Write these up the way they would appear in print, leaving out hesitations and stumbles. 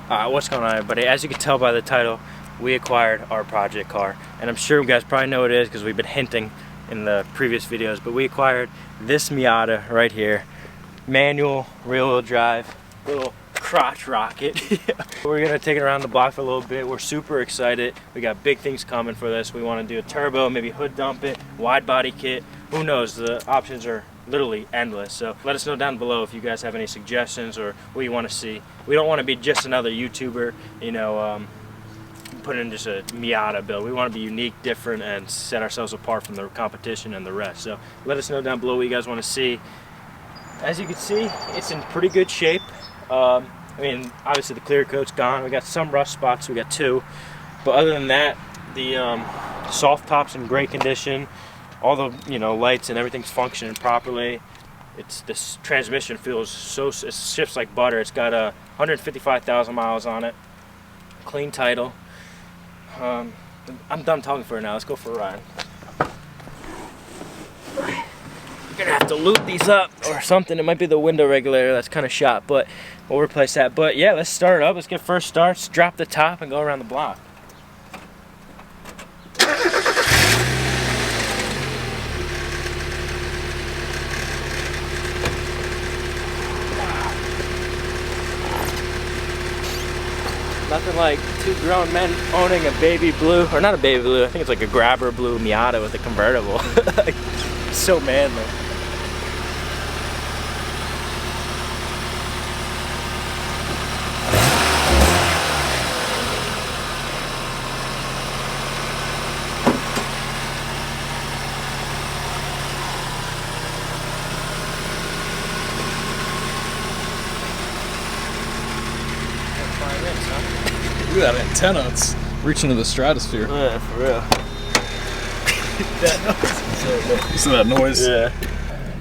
What's going on, everybody? As you can tell by the title, we acquired our project car, and I'm sure you guys probably know what it is because we've been hinting in the previous videos, but we acquired this Miata right here. Manual, rear-wheel drive, little crotch rocket. We're gonna take it around the block for a little bit. We're super excited. We got big things coming for this. We want to do a turbo, maybe hood dump it, wide body kit. Who knows? The options are literally endless. So let us know down below if you guys have any suggestions or what you want to see. We don't want to be just another YouTuber, you know, put in just a Miata build. We want to be unique, different, and set ourselves apart from the competition and the rest. So let us know down below what you guys want to see. As you can see, it's in pretty good shape. I mean, obviously the clear coat's gone. We got some rust spots. We got 2, but other than that, the soft top's in great condition. All the lights and everything's functioning properly. This transmission feels it shifts like butter. It's got 155,000 miles on it. Clean title. I'm done talking for now. Let's go for a ride. We're gonna have to loop these up or something. It might be the window regulator that's kind of shot, but we'll replace that. But yeah, let's start it up. Let's get first starts, drop the top, and go around the block. Nothing like 2 grown men owning a baby blue, or not a baby blue, I think it's like a grabber blue Miata with a convertible. Like, so manly. Look at that antenna, it's reaching to the stratosphere. Yeah, for real. That noise. Listen to that noise. Yeah.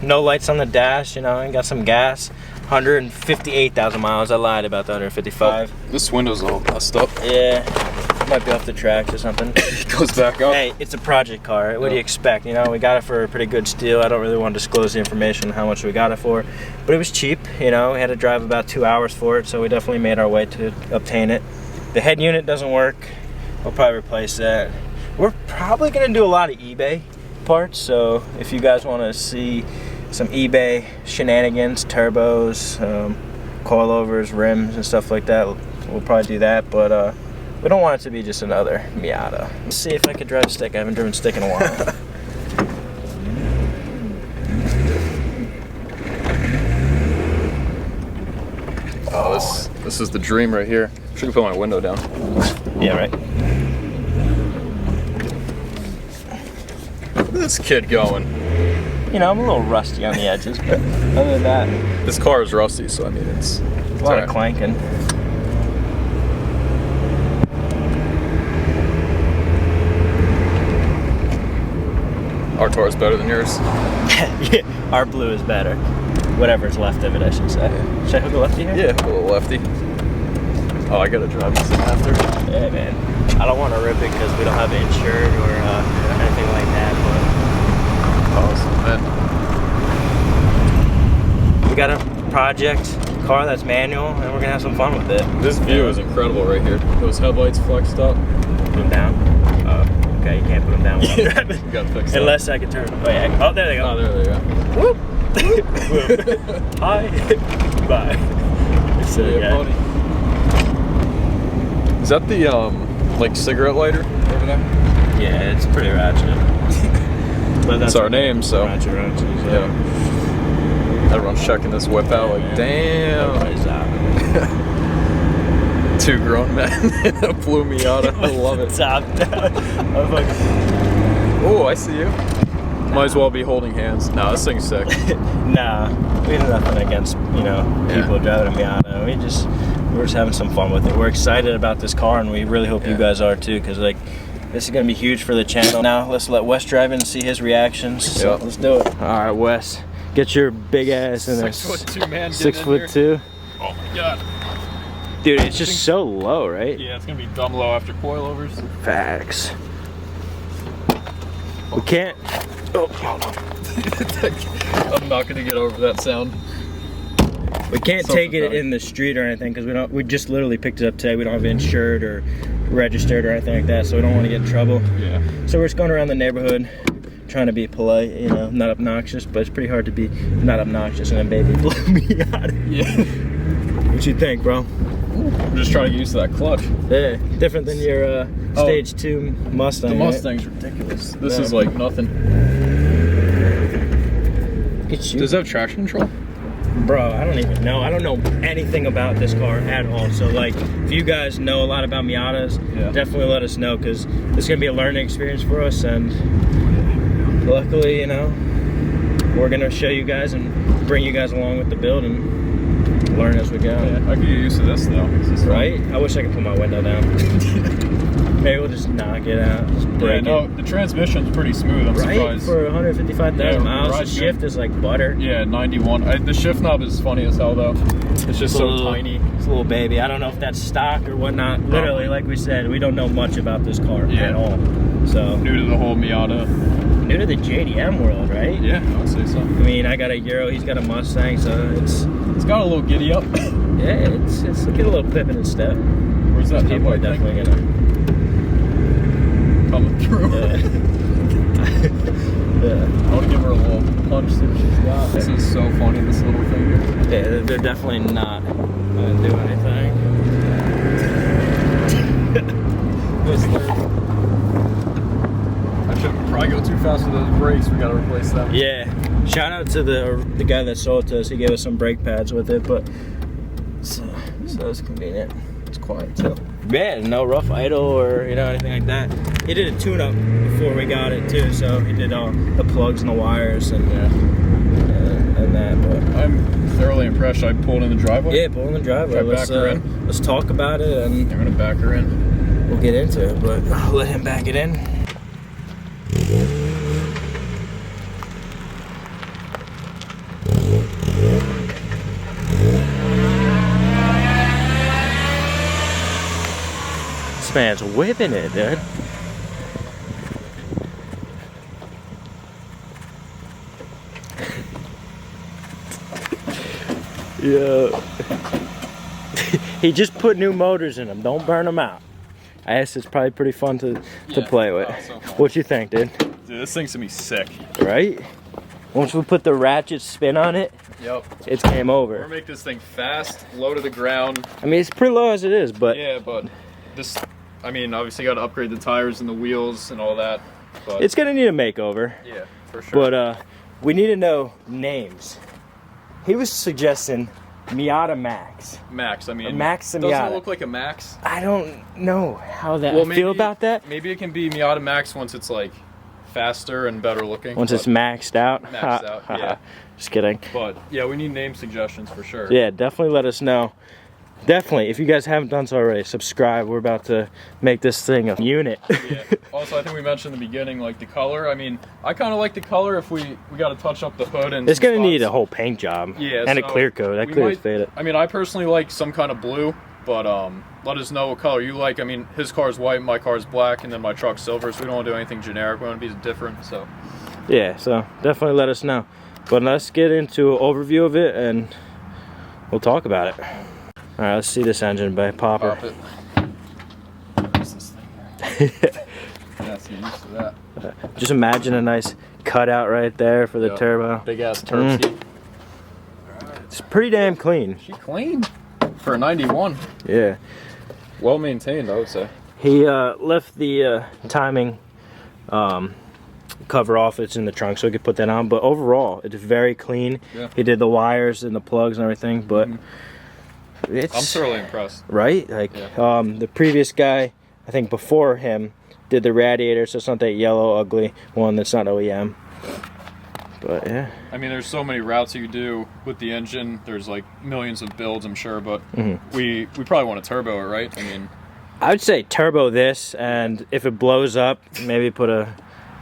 No lights on the dash, and got some gas. 158,000 miles. I lied about the 155. Oh, this window's all messed up. Yeah. Might be off the tracks or something. It goes back up. Hey, it's a project car. What do you expect? We got it for a pretty good steal. I don't really want to disclose the information on how much we got it for, but it was cheap. We had to drive about 2 hours for it, so we definitely made our way to obtain it. The head unit doesn't work. We'll probably replace that. We're probably gonna do a lot of eBay parts, so if you guys want to see some eBay shenanigans, turbos, coilovers, rims, and stuff like that, we'll probably do that. But we don't want it to be just another Miata. Let's see if I can drive stick. I haven't driven stick in a while. Oh, this is the dream right here. Should put my window down. Yeah, right. Look at this kid going. I'm a little rusty on the edges, but other than that, this car is rusty, so I mean it's a lot of clanking. Our car is better than yours. Yeah, our blue is better. Whatever's left of it, I should say. Should I hook a lefty here? Yeah, hook a little lefty. Oh, I gotta drive this in after. Yeah, man. I don't want to rip it because we don't have it insured or anything like that. But awesome, man. We got a project car that's manual, and we're gonna have some fun with it. This view is incredible right here. Those headlights flexed up. Put them down. Oh, okay. You can't put them down while I'm driving. You gotta fix that. Unless I can turn. Oh yeah. Oh, there they go. Oh, there they go. Whoop. Hi. Bye. So, yeah, buddy. Is that the like cigarette lighter over there? Yeah, it's pretty ratchet. But that's our name, so ratchet, yeah. Everyone's checking this whip out like, damn. Everybody's out. 2 grown men in a blue Miata. I love it. Top down. Oh, I see you. Might as well be holding hands. No, this thing's sick. Nah, we have nothing against people driving a Miata. We're just having some fun with it. We're excited about this car, and we really hope you guys are too, because this is gonna be huge for the channel. Now let's let Wes drive in and see his reactions. So let's do it. All right, Wes, get your big ass in there. 6'2" man. 6'2". Oh my god. Dude, it's just so low, right? Yeah, it's gonna be dumb low after coilovers. Facts. We can't. Oh, hold on. I'm not gonna get over that sound. We can't take it in the street or anything because we just literally picked it up today. We don't have it insured or registered or anything like that, so we don't want to get in trouble. Yeah. So we're just going around the neighborhood, trying to be polite, you know, not obnoxious, but it's pretty hard to be not obnoxious and then baby blow me out. Yeah. What you think, bro? I'm just trying to get used to that clutch. Yeah, different than your Stage 2 Mustang. The Mustang's ridiculous. This is like nothing. Does it have traction control? Bro, I don't even know. I don't know anything about this car at all. So like, if you guys know a lot about Miatas, definitely let us know, because it's gonna be a learning experience for us. And luckily, you know, we're gonna show you guys and bring you guys along with the build and learn as we go. Yeah, I could get used to this though. Right? I wish I could put my window down. Maybe we'll just knock it out. Just break it. The transmission's pretty smooth. I'm surprised. For 155,000 miles, the shift is like butter. Yeah, 91. The shift knob is funny as hell though. It's just so tiny. It's a little baby. I don't know if that's stock or whatnot. Literally, like we said, we don't know much about this car at all. So new to the whole Miata. New to the JDM world, right? Yeah, I would say so. I mean, I got a Euro, he's got a Mustang, so it's got a little giddy up. Yeah, it's get a little pip in its step. Where's that? People are definitely gonna coming through. Yeah. I want to give her a little punch that she's got. This is so funny, this little thing here. Yeah, they're definitely not gonna do anything. I should probably go too fast with those brakes. We gotta replace them. Yeah. Shout out to the guy that sold it to us. He gave us some brake pads with it, but so it's convenient. It's quiet too. Yeah, no rough idle or anything like that. He did a tune-up before we got it too, so he did all the plugs and the wires and that. But I'm thoroughly impressed. I pulled in the driveway. Yeah, pull in the driveway. Let's back her in. Let's talk about it, and I'm gonna back her in. We'll get into it, but I'll let him back it in. This man's whipping it, dude. Yeah. He just put new motors in them. Don't burn them out. I guess it's probably pretty fun to play with. So what you think, dude? Dude, this thing's gonna be sick. Right? Once we put the ratchet spin on it, it's game over. We're gonna make this thing fast, low to the ground. I mean, it's pretty low as it is, but yeah, but this, I mean, obviously got to upgrade the tires and the wheels and all that. But it's gonna need a makeover. Yeah, for sure. But we need to know names. He was suggesting Miata Max. Max, I mean, Max and doesn't Miata. It look like a Max? I don't know how that. I feel about that. Maybe it can be Miata Max once it's like faster and better looking. Once it's maxed out. Maxed out, yeah. Just kidding. But yeah, we need name suggestions for sure. Yeah, definitely let us know. Definitely, if you guys haven't done so already, subscribe. We're about to make this thing a unit. Yeah. Also, I think we mentioned in the beginning, like the color. I mean, I kind of like the color. If we got to touch up the hood and it's gonna need a whole paint job. Yeah, and a clear coat. That clear is faded. I mean, I personally like some kind of blue, but let us know what color you like. I mean, his car's white, my car's black, and then my truck's silver. So we don't want to do anything generic. We want to be different. So yeah, so definitely let us know. But let's get into an overview of it, and we'll talk about it. All right, let's see this engine by Popper. Pop it. What's this thing here? Yeah, so used to that. Just imagine a nice cutout right there for the turbo. Big ass turbo seat. It's pretty damn clean. She clean for a 91. Yeah. Well maintained, I would say. He left the timing cover off. It's in the trunk, so we could put that on. But overall, it's very clean. Yeah. He did the wires and the plugs and everything, but. I'm thoroughly impressed. Right? Like, the previous guy, I think before him, did the radiator, so it's not that yellow, ugly one that's not OEM. But, yeah. I mean, there's so many routes you do with the engine. There's, like, millions of builds, I'm sure, but we probably want to turbo it, right? I mean... I would say turbo this, and if it blows up, maybe put a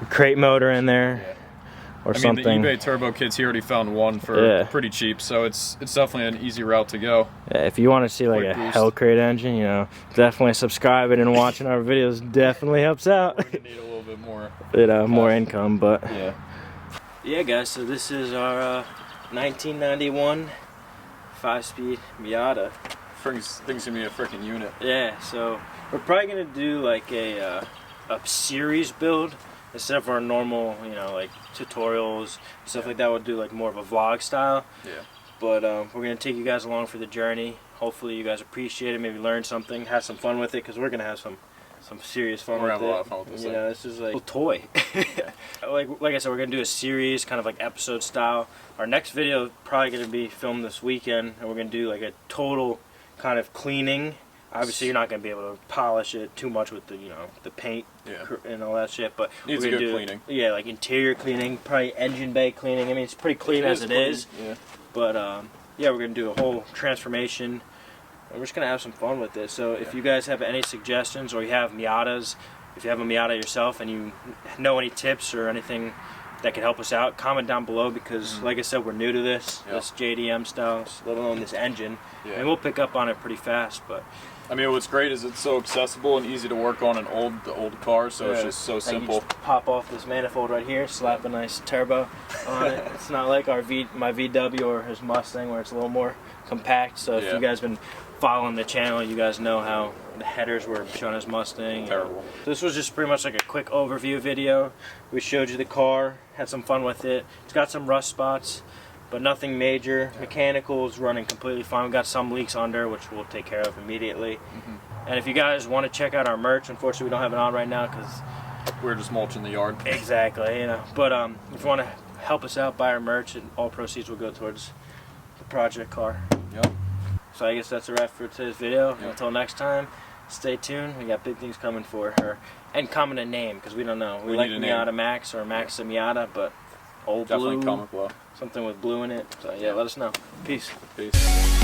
crate motor in there. Yeah. Or something. The eBay turbo kits, he already found one for pretty cheap, so it's definitely an easy route to go. Yeah, if you want to see like a Hell Crate engine, definitely subscribing and watching our videos definitely helps out. We're gonna need a little bit more, more income, but yeah. Yeah, guys. So this is our 1991 5-speed Miata. Thing's gonna be a freaking unit. Yeah, so we're probably gonna do like a series build instead of our normal, you know, like tutorials, stuff like that. We'll do like more of a vlog style. Yeah. But we're gonna take you guys along for the journey. Hopefully you guys appreciate it, maybe learn something, have some fun with it, because we're gonna have some serious fun with it. We're gonna have a lot of fun with this You thing. know, this is like a little toy. like I said, we're gonna do a series, kind of like episode style. Our next video probably gonna be filmed this weekend, and we're gonna do like a total kind of cleaning. Obviously, you're not gonna be able to polish it too much with the, you know, the paint and all that shit. But Needs we're a gonna good do cleaning. Yeah, like interior cleaning, probably engine bay cleaning. I mean, it's pretty clean as it is. Yeah. But yeah, we're gonna do a whole transformation. And we're just gonna have some fun with this. So if you guys have any suggestions, or you have Miatas, if you have a Miata yourself and you know any tips or anything that could help us out, comment down below, because like I said, we're new to this JDM style, let alone this engine, and we'll pick up on it pretty fast. But I mean, what's great is it's so accessible and easy to work on the old car, so it's just so simple. You just pop off this manifold right here, slap a nice turbo on it. It's not like my VW or his Mustang, where it's a little more compact. So if you guys been following the channel, you guys know how the headers were showing his Mustang. Terrible. This was just pretty much like a quick overview video. We showed you the car, had some fun with it. It's got some rust spots, but nothing major. Mechanical is running completely fine. We got some leaks under, which we'll take care of immediately. And if you guys want to check out our merch, unfortunately we don't have it on right now because we're just mulching the yard. Exactly, you know. But if you want to help us out, buy our merch, and all proceeds will go towards the project car. Yep. So I guess that's a wrap for today's video. Until next time, stay tuned. We got big things coming for her. And comment a name, because we don't know. We like Miata Max or Max the Miata, but old Definitely blue, comment below. something with blue in it. So yeah, let us know. Peace. Peace.